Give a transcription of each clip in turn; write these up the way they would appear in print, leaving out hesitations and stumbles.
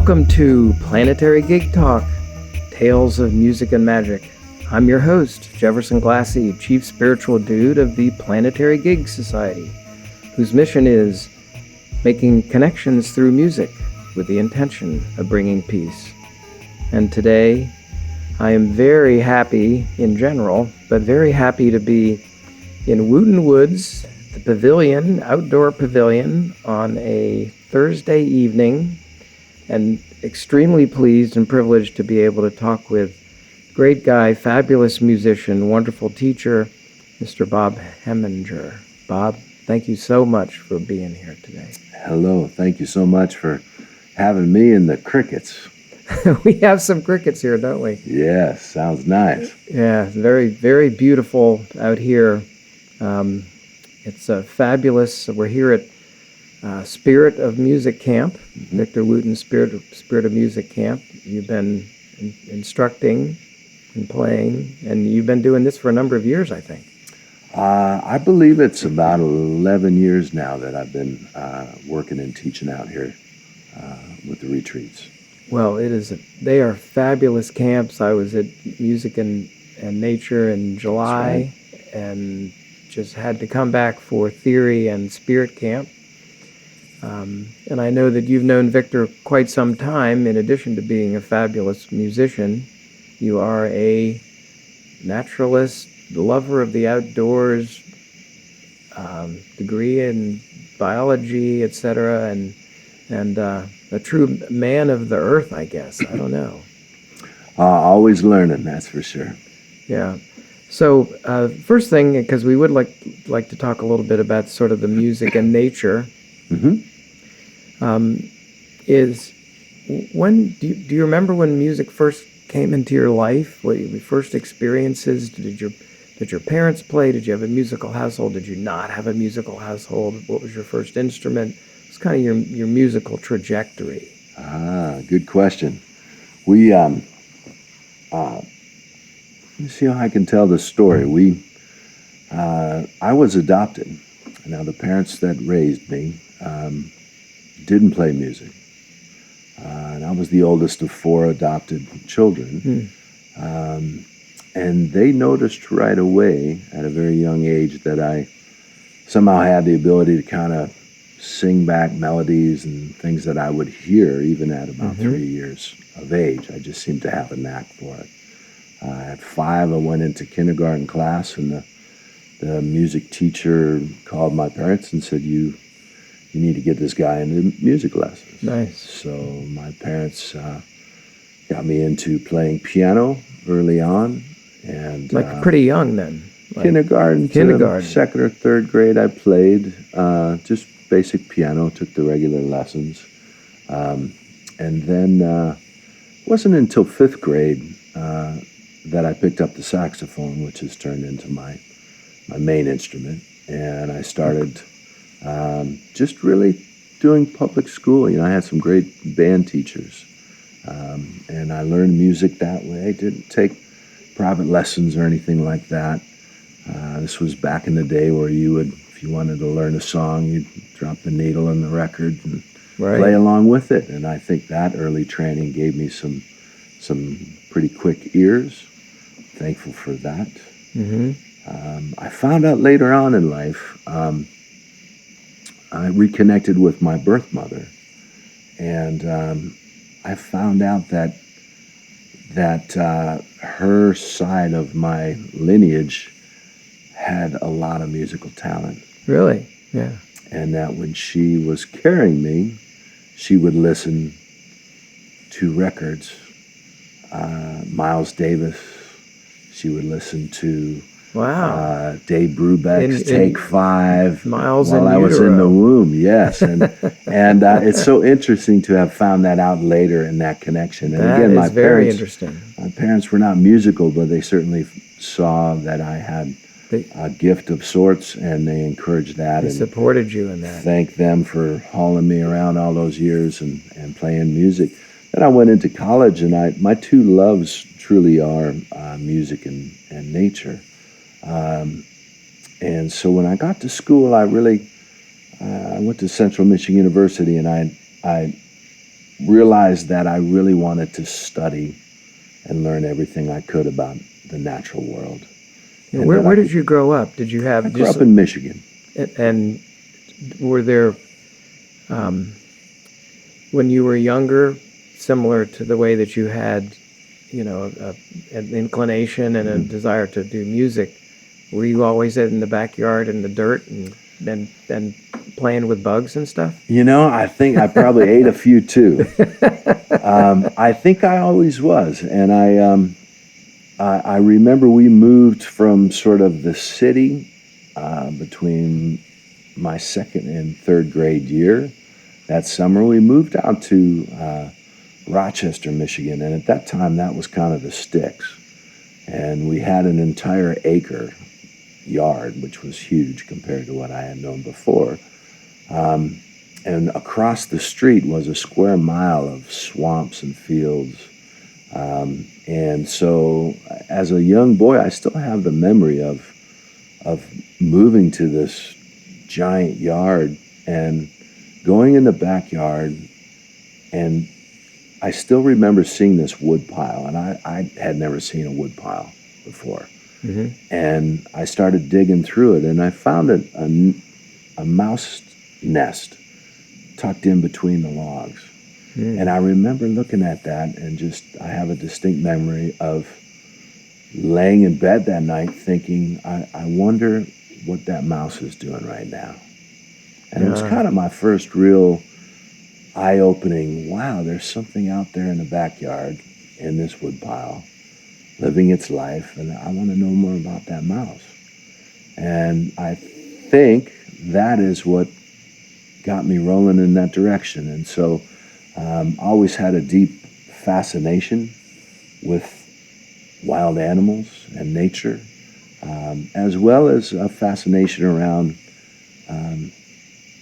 Welcome to Planetary Gig Talk, Tales of Music and Magic. I'm your host, Jefferson Glassy, Chief Spiritual Dude of the Planetary Gig Society, whose mission is making connections through music with the intention of bringing peace. And today, I am very happy in general, but very happy to be in Wooten Woods, the pavilion, outdoor pavilion, on a Thursday evening, and extremely pleased and privileged to be able to talk with great guy, fabulous musician, wonderful teacher, Mr. Bob Hemenger. Bob, thank you so much for being here today. Hello, thank you so much for having me and the crickets. We have some crickets here, don't we? Yes, sounds nice. Yeah, very, very beautiful out here. It's fabulous. We're here at Spirit of Music Camp, Victor Wooten Spirit of Music Camp. You've been instructing and playing, and you've been doing this for a number of years, I think. I believe it's about 11 years now that I've been working and teaching out here with the retreats. Well, they are fabulous camps. I was at Music and Nature in July, That's right. And just had to come back for Theory and Spirit Camp. And I know that you've known Victor quite some time. In addition to being a fabulous musician, you are a naturalist, lover of the outdoors, degree in biology, etc., and a true man of the earth, I guess. I don't know. Always learning, that's for sure. Yeah. So first thing, because we would like to talk a little bit about sort of the music and nature, is when do you remember when music first came into your life? What your first experiences? Did your parents play? Did you have a musical household? Did you not have a musical household? What was your first instrument? It's kind of your musical trajectory. Good question. We let me see how I can tell the story. I was adopted. Now, the parents that raised me didn't play music. And I was the oldest of four adopted children. And they noticed right away at a very young age that I somehow had the ability to kind of sing back melodies and things that I would hear even at about 3 years of age. I just seemed to have a knack for it. At 5, I went into kindergarten class, and the music teacher called my parents and said, you need to get this guy into music lessons. Nice. So my parents got me into playing piano early on. And pretty young then? Kindergarten. Second or third grade I played just basic piano, took the regular lessons. And then it wasn't until 5th grade that I picked up the saxophone, which has turned into my main instrument. And I started just really doing public school. I had some great band teachers. And I learned music that way. I didn't take private lessons or anything like that. This was back in the day where if you wanted to learn a song, you'd drop the needle in the record and play along with it. And I think that early training gave me some pretty quick ears. Thankful for that. I found out later on in life, I reconnected with my birth mother, and I found out that her side of my lineage had a lot of musical talent. Really? Yeah. And that when she was carrying me, she would listen to records. Miles Davis. She would listen to Dave Brubeck's Take 5 Miles while I was in the womb. Yes, and it's so interesting to have found that out later in that connection. And that again, is very interesting. My parents were not musical, but they certainly saw that I had a gift of sorts, and they encouraged that. They supported you in that. Thank them for hauling me around all those years and playing music. Then I went into college, and my two loves truly are music and nature. And so when I got to school, I went to Central Michigan University, and I realized that I really wanted to study and learn everything I could about the natural world. Yeah, where did you grow up? Did you have? I grew up in Michigan. And were there, when you were younger, similar to the way that you had, an inclination and a desire to do music, were you always in the backyard in the dirt and playing with bugs and stuff? I think I probably ate a few too. I think I always was, and I remember we moved from sort of the city between my second and third grade year. That summer, we moved out to Rochester, Michigan, and at that time, that was kind of the sticks. And we had an entire acre yard, which was huge compared to what I had known before. And across the street was a square mile of swamps and fields. And so as a young boy, I still have the memory of moving to this giant yard and going in the backyard, and I still remember seeing this wood pile, and I had never seen a wood pile before. Mm-hmm. And I started digging through it, and I found a mouse nest tucked in between the logs. Mm. And I remember looking at that, and I have a distinct memory of laying in bed that night thinking, I wonder what that mouse is doing right now. And it was kind of my first real eye-opening, wow, there's something out there in the backyard in this wood pile living its life, and I want to know more about that mouse. And I think that is what got me rolling in that direction. And so I always had a deep fascination with wild animals and nature, as well as a fascination around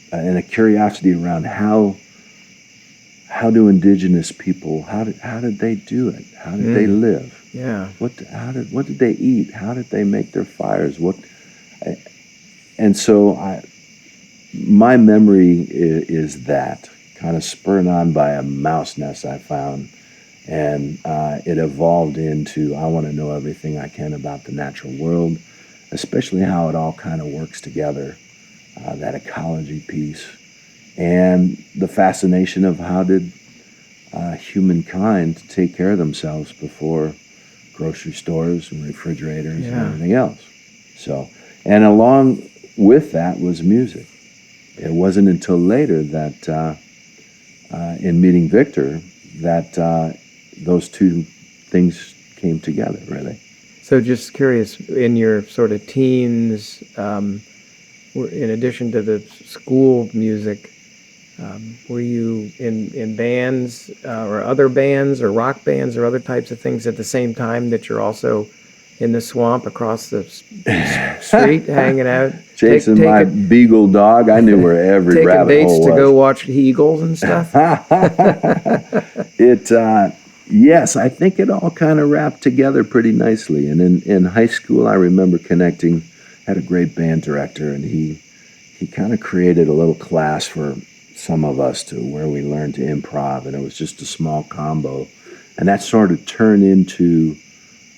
and a curiosity around how do indigenous people, how did they do it? How did they live? Yeah. What did they eat? How did they make their fires? And so my memory is that, kind of spurred on by a mouse nest I found, and it evolved into, I want to know everything I can about the natural world, especially how it all kind of works together, that ecology piece, and the fascination of how did humankind take care of themselves before grocery stores and refrigerators and everything else. So, and along with that was music. It wasn't until later that, in meeting Victor, that those two things came together, really. So just curious, in your sort of teens, in addition to the school music, were you in bands or other bands or rock bands or other types of things at the same time that you're also in the swamp across the street hanging out? Chasing my beagle dog. I knew where every rabbit hole was. Taking dates to go watch eagles and stuff? Yes, I think it all kind of wrapped together pretty nicely. And in high school, I remember connecting, had a great band director, and he kind of created a little class for some of us to where we learned to improv, and it was just a small combo. And that sort of turned into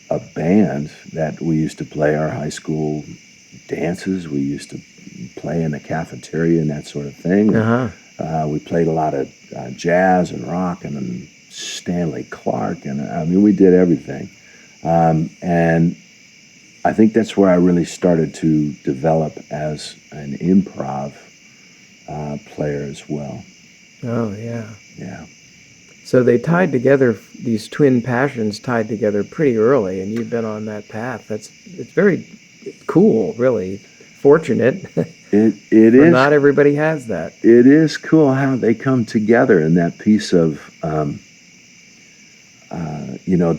a band that we used to play our high school dances. We used to play in the cafeteria and that sort of thing. Uh-huh. We played a lot of jazz and rock and Stanley Clark, and I mean, we did everything. And I think that's where I really started to develop as an improv player as well. Oh, yeah. Yeah. So they tied together, these twin passions tied together pretty early, and you've been on that path. It's very cool, really. Fortunate. It is. Not everybody has that. It is cool how they come together in that piece of,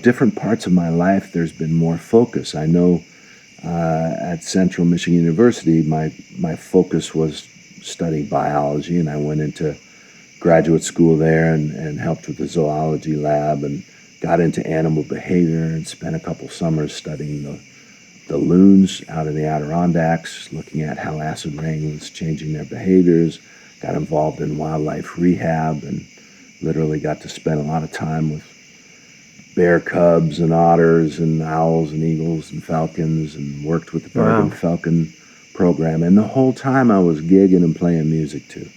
different parts of my life. There's been more focus. I know at Central Michigan University, my focus was studying biology, and I went into graduate school there and helped with the zoology lab and got into animal behavior and spent a couple summers studying the loons out in the Adirondacks, looking at how acid rain was changing their behaviors, got involved in wildlife rehab and literally got to spend a lot of time with bear cubs and otters and owls and eagles and falcons, and worked with the Peregrine Falcon program. And the whole time I was gigging and playing music too.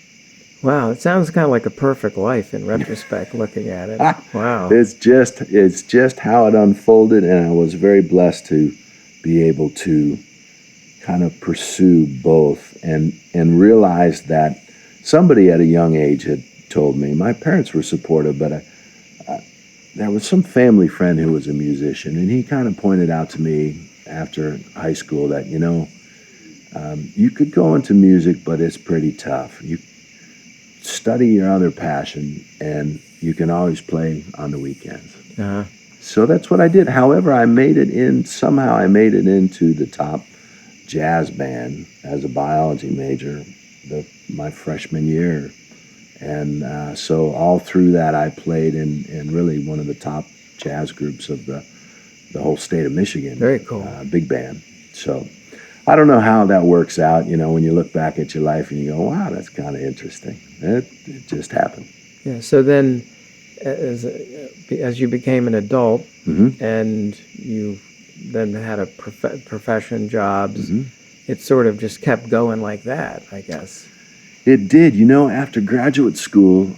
Wow, it sounds kind of like a perfect life in retrospect, looking at it. Wow. It's just how it unfolded, and I was very blessed to be able to kind of pursue both and realize that somebody at a young age had told me, my parents were supportive, but there was some family friend who was a musician, and he kind of pointed out to me after high school that, you could go into music, but it's pretty tough. You study your other passion, and you can always play on the weekends. Uh-huh. So that's what I did. However, somehow I made it into the top jazz band as a biology major my freshman year. And so all through that, I played in really one of the top jazz groups of the whole state of Michigan. Very cool. Big band. So I don't know how that works out, when you look back at your life and you go, wow, that's kind of interesting. It just happened. Yeah, so then as you became an adult, Mm-hmm. and you then had a profession, jobs, Mm-hmm. it sort of just kept going like that, I guess. It did. After graduate school,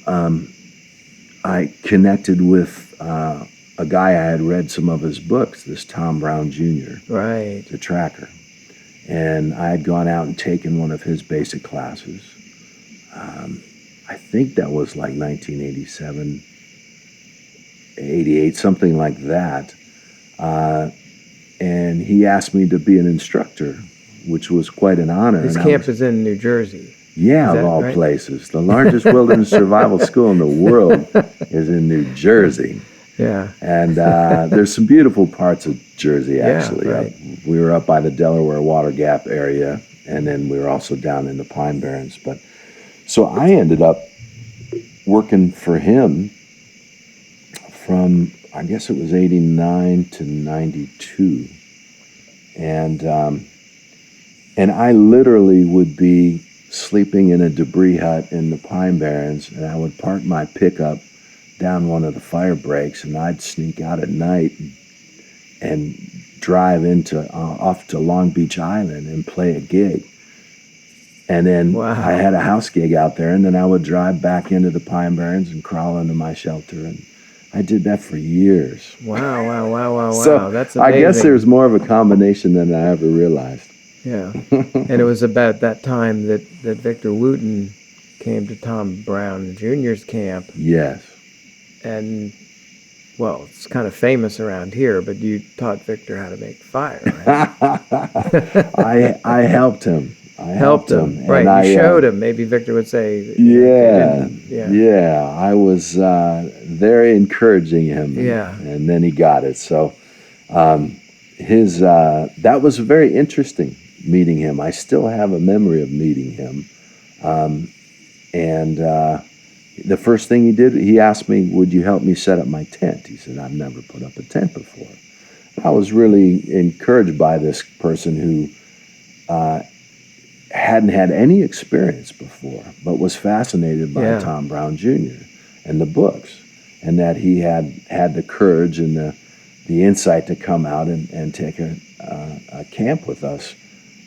I connected with a guy I had read some of his books, this Tom Brown Jr., Right. the tracker. And I had gone out and taken one of his basic classes. I think that was like 1987, 88, something like that. And he asked me to be an instructor, which was quite an honor. His camp is in New Jersey. Yeah, of all places. The largest wilderness survival school in the world is in New Jersey. Yeah. And there's some beautiful parts of Jersey, actually. Yeah, right. We were up by the Delaware Water Gap area, and then we were also down in the Pine Barrens. But so I ended up working for him from, I guess it was 89 to 92. And I literally would be sleeping in a debris hut in the Pine Barrens, and I would park my pickup down one of the fire breaks, and I'd sneak out at night and drive off to Long Beach Island and play a gig. And then I had a house gig out there, and then I would drive back into the Pine Barrens and crawl into my shelter, and I did that for years. Wow. So That's amazing. I guess there's more of a combination than I ever realized. Yeah. And it was about that time that Victor Wooten came to Tom Brown Jr.'s camp. Yes. And, well, it's kind of famous around here, but you taught Victor how to make fire, right? I helped him. Helped him. Right, and you showed him. Maybe Victor would say. Yeah. I was very encouraging him. And then he got it. So that was very interesting, meeting him. I still have a memory of meeting him. The first thing he did, he asked me, would you help me set up my tent? He said, I've never put up a tent before. I was really encouraged by this person who hadn't had any experience before, but was fascinated by Tom Brown Jr. and the books, and that he had the courage and the insight to come out and take a camp with us.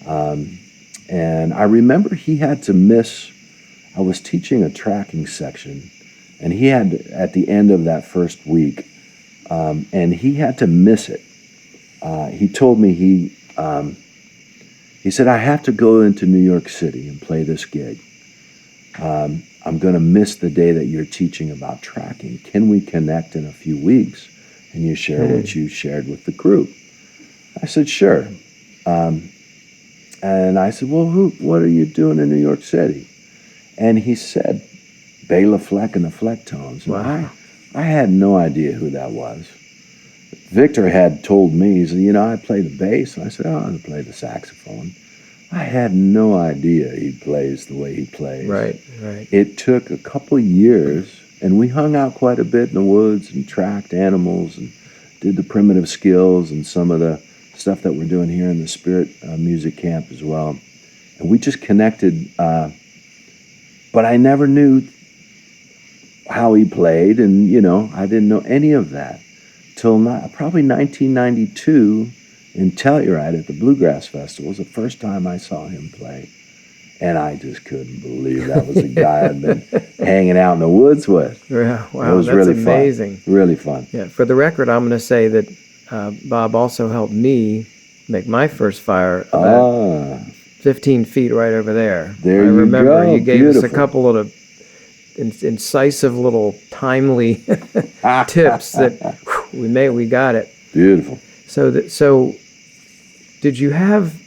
And I remember he had to miss, I was teaching a tracking section, and he had, at the end of that first week, and he had to miss it. He told me he said, I have to go into New York City and play this gig. I'm going to miss the day that you're teaching about tracking. Can we connect in a few weeks and you share what you shared with the group? I said, sure. And I said, well, what are you doing in New York City? And he said, Bela Fleck and the Flecktones. Wow. I had no idea who that was. Victor had told me, he said, I play the bass. And I said, I play the saxophone. I had no idea he plays the way he plays. Right. It took a couple years, and we hung out quite a bit in the woods and tracked animals and did the primitive skills and some of the stuff that we're doing here in the Spirit Music Camp as well. And we just connected, but I never knew how he played, and I didn't know any of that till probably 1992 in Telluride at the Bluegrass Festival. It was the first time I saw him play, and I just couldn't believe that was a guy I'd been hanging out in the woods with. Yeah, wow, it was that's really amazing. Fun. Really fun. Yeah, for the record, I'm going to say that Bob also helped me make my first fire about 15 feet right over there. There I you remember go. you gave Beautiful. us a couple of incisive little timely tips that we got it. Beautiful. So did you have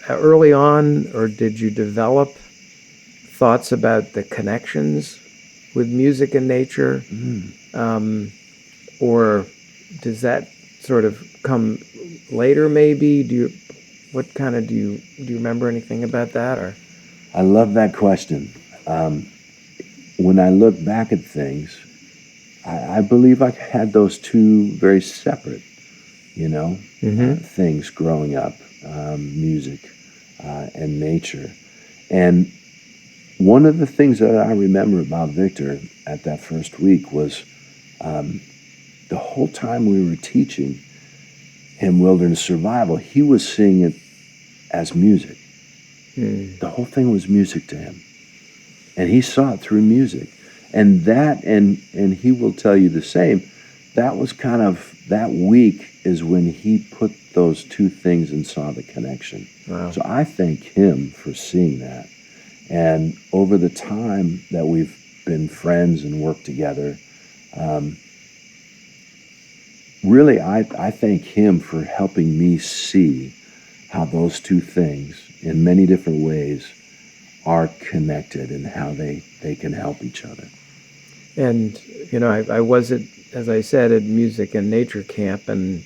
early on, or did you develop thoughts about the connections with music and nature? Or does that sort of come later maybe? Do you remember anything about that? Or I love that question. When I look back at things, I believe I had those two very separate, things growing up, music and nature. And one of the things that I remember about Victor at that first week was the whole time we were teaching him wilderness survival, he was seeing it as music. The whole thing was music to him. And he saw it through music. And he will tell you the same, that was kind of, that week is when he put those two things and saw the connection. Wow. So I thank him for seeing that. And over the time that we've been friends and worked together, really, I thank him for helping me see how those two things, in many different ways, are connected and how they can help each other. And, I was as I said, at music and nature camp, and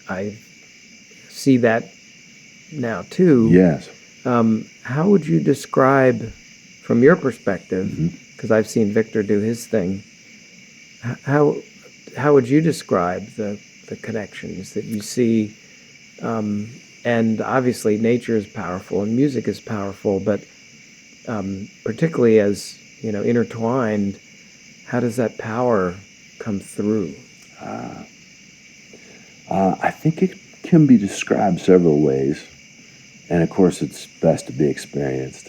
I see that now too. Yes. How would you describe, from your perspective, because I've seen Victor do his thing, how would you describe the connections that you see? And obviously nature is powerful and music is powerful, but particularly as, intertwined, how does that power come through? I think it can be described several ways, and of course it's best to be experienced.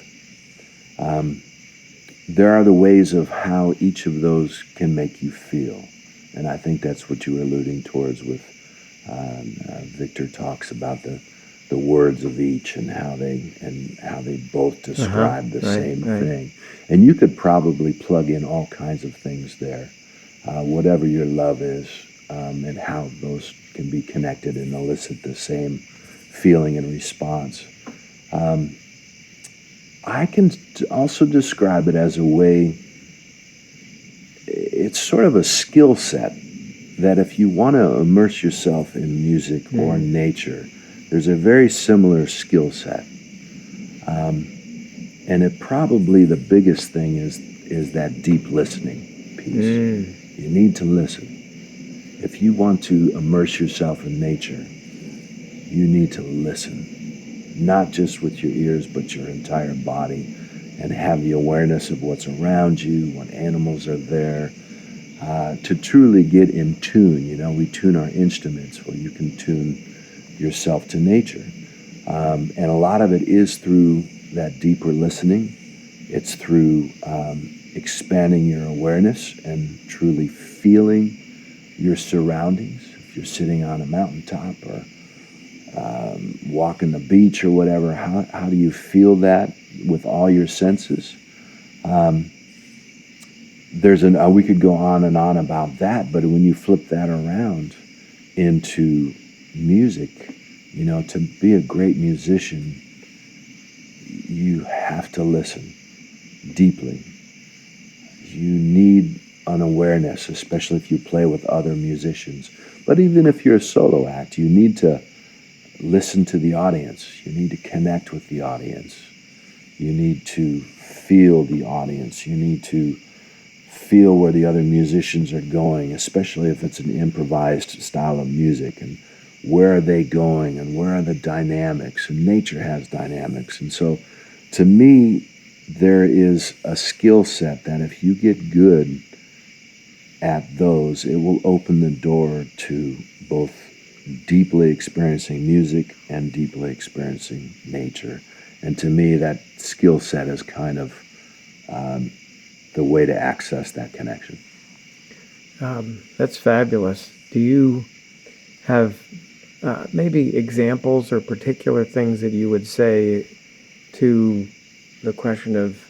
There are the ways of how each of those can make you feel, and I think that's what you were alluding towards with Victor talks about the words of each and how they both describe the same thing. And you could probably plug in all kinds of things there, whatever your love is, and how those can be connected and elicit the same feeling and response. I can also describe it as a way, it's sort of a skill set that if you want to immerse yourself in music or nature, there's a very similar skill set. And it probably the biggest thing is that deep listening piece. You need to listen. If you want to immerse yourself in nature, you need to listen, not just with your ears, but your entire body, and have the awareness of what's around you, what animals are there, to truly get in tune. We tune our instruments, well, you can tune yourself to nature. And a lot of it is through that deeper listening. It's through expanding your awareness and truly feeling your surroundings. If you're sitting on a mountaintop or walking the beach or whatever, how do you feel that with all your senses? We could go on and on about that, but when you flip that around into music, to be a great musician, you have to listen deeply. You need an awareness, especially if you play with other musicians. But even if you're a solo act, you need to listen to the audience. You need to connect with the audience. You need to feel the audience. You need to feel where the other musicians are going, especially if it's an improvised style of music, and where are they going and where are the dynamics. And nature has dynamics. And so to me, there is a skill set that if you get good at those, it will open the door to both deeply experiencing music and deeply experiencing nature. And to me, that skill set is kind of the way to access that connection. That's fabulous. Do you have maybe examples or particular things that you would say to the question of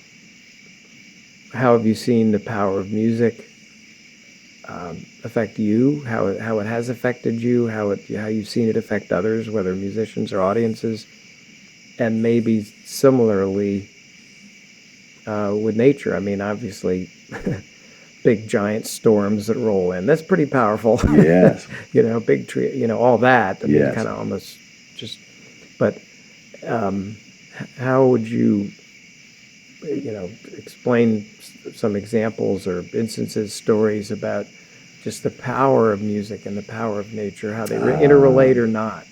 how have you seen the power of music affect you, how it has affected you, how you've seen it affect others, whether musicians or audiences, and maybe similarly with nature? I mean, obviously, big giant storms that roll in, that's pretty powerful. Yes. Big tree, all that. I mean, Yes. kind of almost just, but how would you, explain some examples or instances, stories about just the power of music and the power of nature, how they interrelate or not?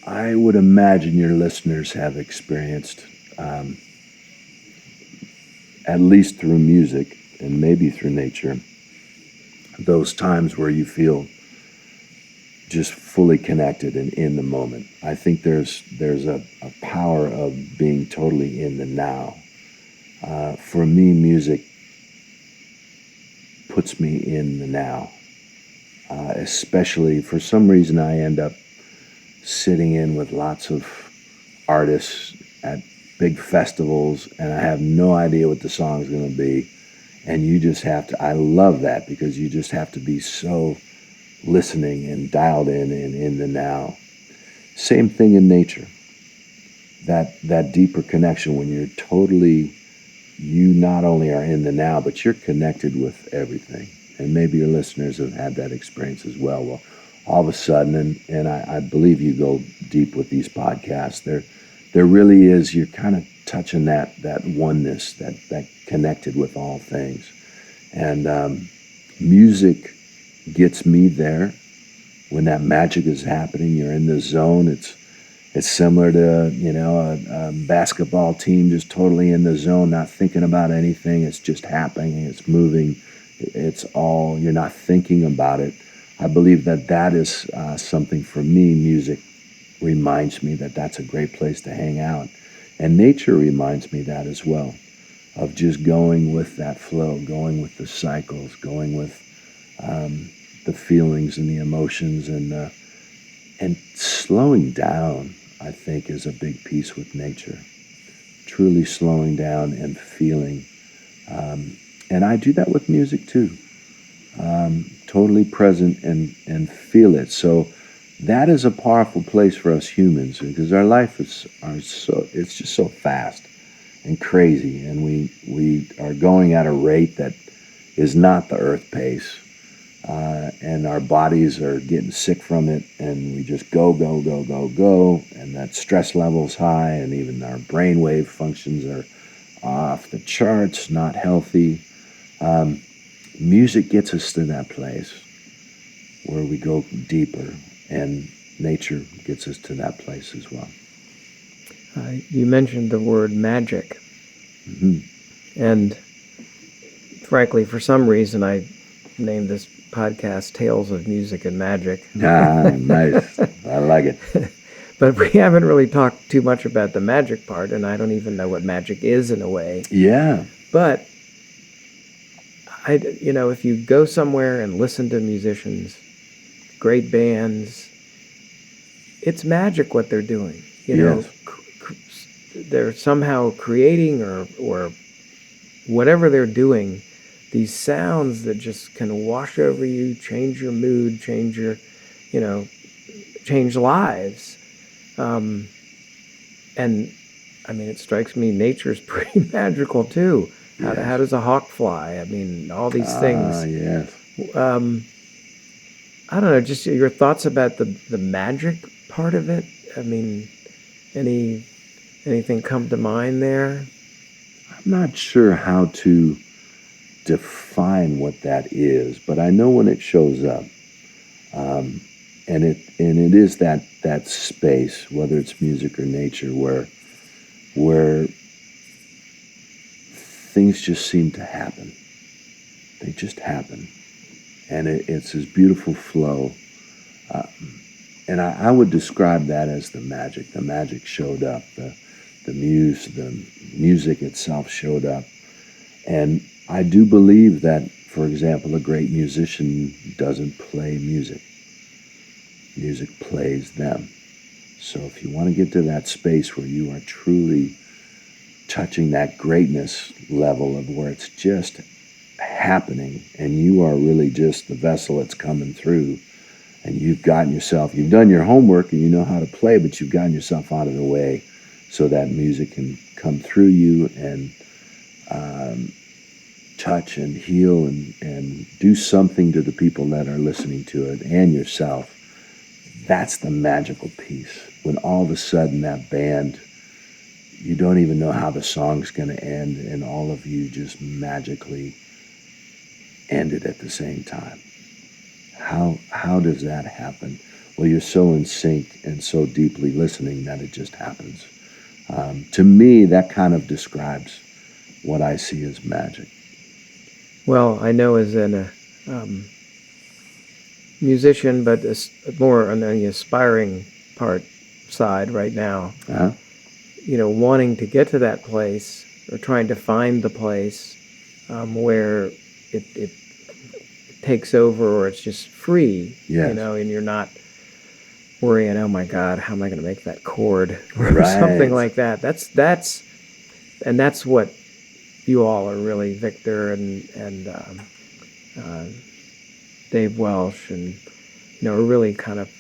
I would imagine your listeners have experienced, at least through music and maybe through nature, those times where you feel just fully connected and in the moment. I think there's a power of being totally in the now. For me, music puts me in the now. Especially, for some reason, I end up sitting in with lots of artists at big festivals, and I have no idea what the song's going to be. And you just have to, I love that, because you just have to be so listening and dialed in and in the now. Same thing in nature. That deeper connection when you're totally, you not only are in the now, but you're connected with everything. And maybe your listeners have had that experience as well. Well, all of a sudden, and I believe you go deep with these podcasts, there really is, you're kind of touching that oneness, that connected with all things. And music gets me there. When that magic is happening, you're in the zone. It's similar to, a basketball team just totally in the zone, not thinking about anything. It's just happening. It's moving. It's all, you're not thinking about it. I believe that is something for me. Music reminds me that that's a great place to hang out. And nature reminds me that as well, of just going with that flow, going with the cycles, going with the feelings and the emotions, and slowing down, I think, is a big piece with nature. Truly slowing down and feeling. And I do that with music too. Totally present and feel it. So that is a powerful place for us humans, because our life it's just so fast and crazy, and we are going at a rate that is not the earth pace. And our bodies are getting sick from it, and we just go, and that stress level's high, and even our brainwave functions are off the charts, not healthy. Music gets us to that place where we go deeper, and nature gets us to that place as well. You mentioned the word magic. Mm-hmm. And frankly, for some reason, I named this podcast Tales of Music and Magic. Nice. I like it. But we haven't really talked too much about the magic part, and I don't even know what magic is in a way. Yeah. But if you go somewhere and listen to musicians, great bands, it's magic what they're doing. Yes. They're somehow creating or whatever they're doing, these sounds that just can wash over you, change your mood, change lives. And I mean, it strikes me nature's pretty magical too. Yes. How does a hawk fly? I mean, all these things. Yes. I don't know, just your thoughts about the magic part of it. I mean, anything come to mind there? I'm not sure how to define what that is, but I know when it shows up, and it is that space, whether it's music or nature, where things just seem to happen. They just happen. And it's this beautiful flow. And I would describe that as the magic. The magic showed up. The music itself showed up. And I do believe that, for example, a great musician doesn't play music. Music plays them. So if you want to get to that space where you are truly touching that greatness level of where it's just happening and you are really just the vessel that's coming through, and you've done your homework and you know how to play, but you've gotten yourself out of the way so that music can come through you and touch and heal and do something to the people that are listening to it and yourself. That's the magical piece. When all of a sudden that band, you don't even know how the song's going to end, and all of you just magically end it at the same time. How does that happen? Well, you're so in sync and so deeply listening that it just happens. To me, that kind of describes what I see as magic. Well, I know as a musician, but more on the aspiring side right now, wanting to get to that place or trying to find the place where it takes over, or it's just free, yes. And you're not worrying, oh my God, how am I going to make that chord or right. something like that. That's what you all are really, Victor and Dave Welsh, and are really kind of,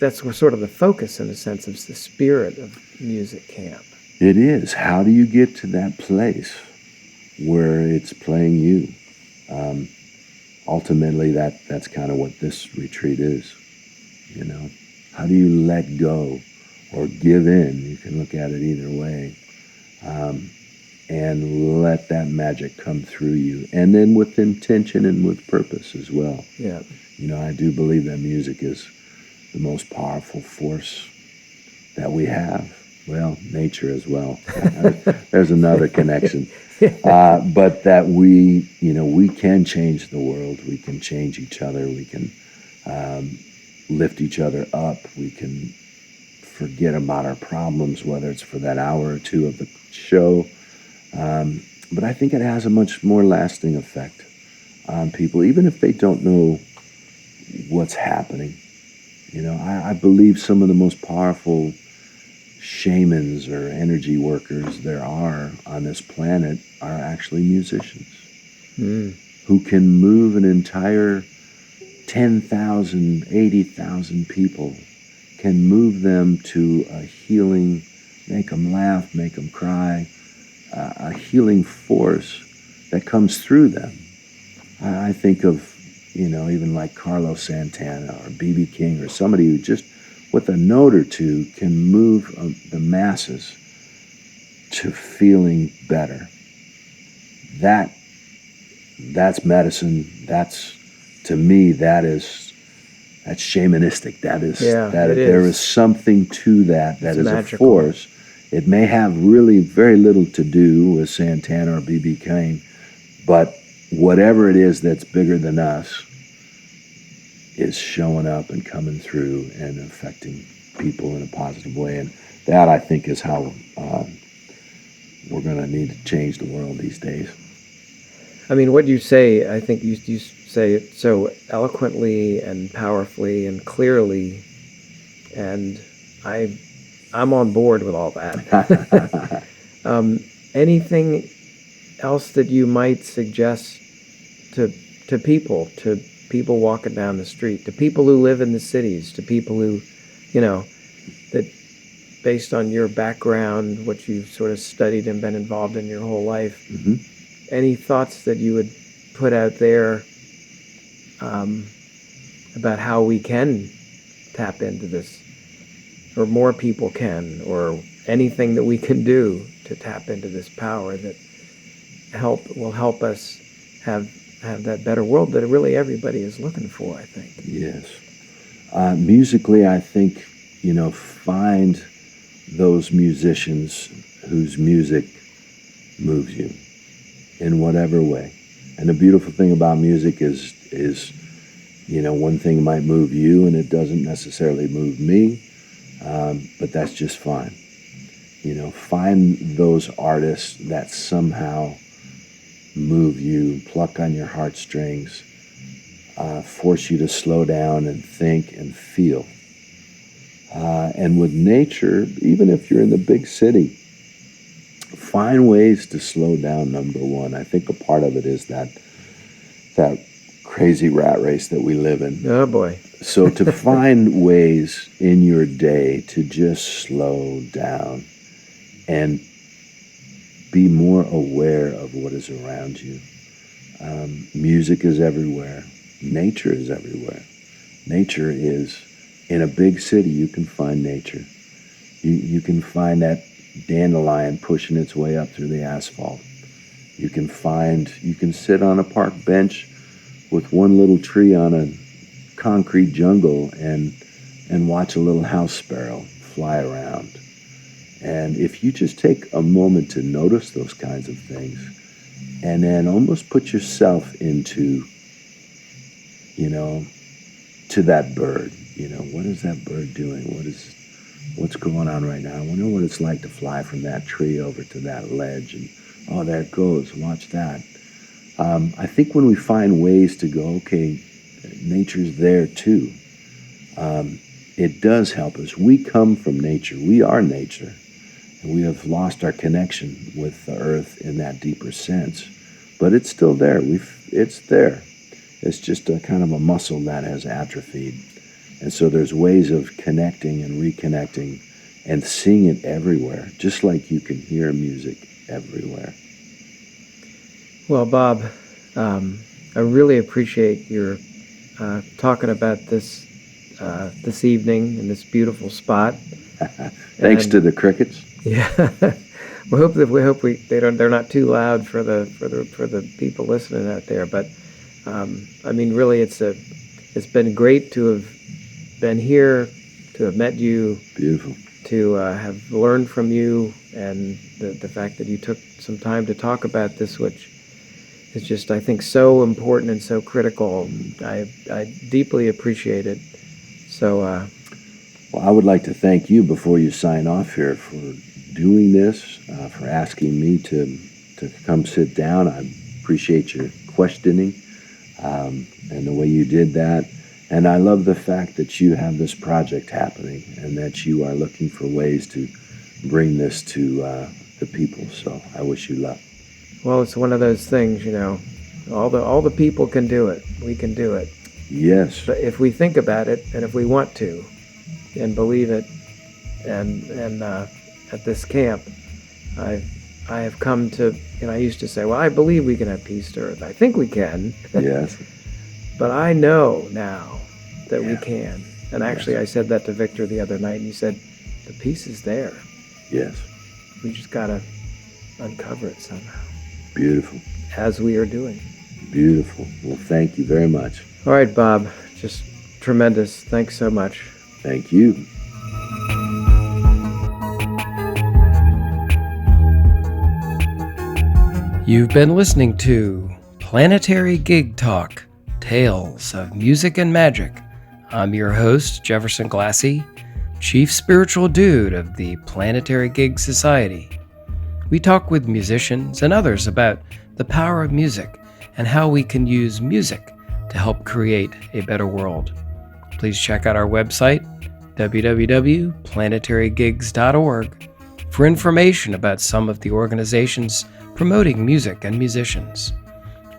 that's sort of the focus in a sense of the spirit of music camp. It is. How do you get to that place where it's playing you? Ultimately, that's kind of what this retreat is. How do you let go or give in? You can look at it either way, and let that magic come through you, and then with intention and with purpose as well. Yeah. I do believe that music is the most powerful force that we have. Well, nature as well. There's another connection. But that we can change the world. We can change each other. We can lift each other up. We can forget about our problems, whether it's for that hour or two of the show. But I think it has a much more lasting effect on people, even if they don't know what's happening. I believe some of the most powerful shamans or energy workers there are on this planet are actually musicians who can move an entire 10,000, 80,000 people, can move them to a healing, make them laugh, make them cry, a healing force that comes through them. I think of, even like Carlos Santana or B.B. King or somebody who just with a note or two can move the masses to feeling better. That's medicine. To me, that's shamanistic. There is something to that is magical. A force. It may have really very little to do with Santana or B.B. King, but whatever it is that's bigger than us is showing up and coming through and affecting people in a positive way. And that, I think, is how we're going to need to change the world these days. I mean, what you say, I think you say it so eloquently and powerfully and clearly, and I'm on board with all that. Anything else that you might suggest to people walking down the street, to people who live in the cities, to people who, that based on your background, what you've sort of studied and been involved in your whole life, any thoughts that you would put out there about how we can tap into this, or more people can, or anything that we can do to tap into this power that will help us have that better world that really everybody is looking for, I think. Yes. Musically, I think, find those musicians whose music moves you. in whatever way. And the beautiful thing about music is one thing might move you and it doesn't necessarily move me, but that's just fine. Find those artists that somehow move you, pluck on your heartstrings, force you to slow down and think and feel. And with nature, even if you're in the big city, find ways to slow down, number one. I think a part of it is that crazy rat race that we live in. Oh, boy. So to find ways in your day to just slow down and be more aware of what is around you. Music is everywhere. Nature is everywhere. Nature is, in a big city, you can find nature. You can find that dandelion pushing its way up through the asphalt. You can sit on a park bench with one little tree on a concrete jungle and watch a little house sparrow fly around. And if you just take a moment to notice those kinds of things and then almost put yourself into, to that bird, what is that bird doing? What's going on right now? I wonder what it's like to fly from that tree over to that ledge and, oh, there it goes, watch that. I think when we find ways to go, okay, nature's there too, it does help us. We come from nature. We are nature. And we have lost our connection with the earth in that deeper sense. But it's still there. It's there. It's just a kind of a muscle that has atrophied. And so there's ways of connecting and reconnecting and seeing it everywhere, just like you can hear music everywhere. Well, Bob, I really appreciate your talking about this evening in this beautiful spot. Thanks to the crickets. Yeah, they're not too loud for the people listening out there. But really, it's been great to have been here, to have met you. Beautiful. To have learned from you, and the fact that you took some time to talk about this, which is just, I think, so important and so critical. I deeply appreciate it. So. Well, I would like to thank you before you sign off here for doing this, for asking me to come sit down. I appreciate your questioning and the way you did that. And I love the fact that you have this project happening and that you are looking for ways to bring this to the people. So I wish you luck. Well, it's one of those things, all the people can do it. We can do it. Yes. But if we think about it and if we want to and believe it, and at this camp, I have come to, I used to say, well, I believe we can have peace to earth. I think we can. Yes. But I know now that we Yeah. can. And actually, Yes. I said that to Victor the other night, and he said, the peace is there. Yes. We just got to uncover it somehow. Beautiful. As we are doing. Beautiful. Well, thank you very much. All right, Bob. Just tremendous. Thanks so much. Thank you. You've been listening to Planetary Gig Talk, Tales of Music and Magic. I'm your host, Jefferson Glassy, Chief Spiritual Dude of the Planetary Gig Society. We talk with musicians and others about the power of music and how we can use music to help create a better world. Please check out our website, www.planetarygigs.org, for information about some of the organizations promoting music and musicians,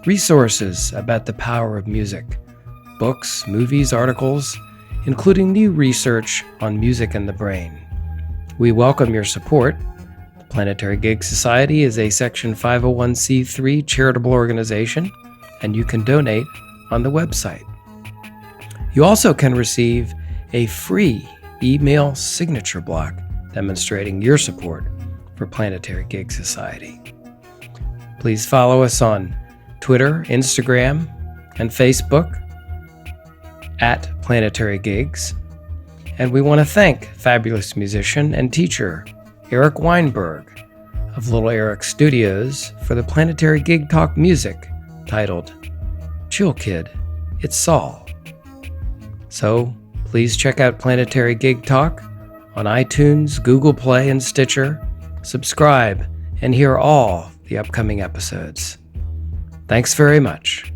resources about the power of music, books, movies, articles, including new research on music and the brain. We welcome your support. The Planetary Gig Society is a Section 501c3 charitable organization, and you can donate on the website. You also can receive a free email signature block demonstrating your support for Planetary Gig Society. Please follow us on Twitter, Instagram, and Facebook at Planetary Gigs. And we want to thank fabulous musician and teacher Eric Weinberg of Little Eric Studios for the Planetary Gig Talk music titled Chill Kid, It's Saul. So please check out Planetary Gig Talk on iTunes, Google Play, and Stitcher. Subscribe and hear all the upcoming episodes. Thanks very much.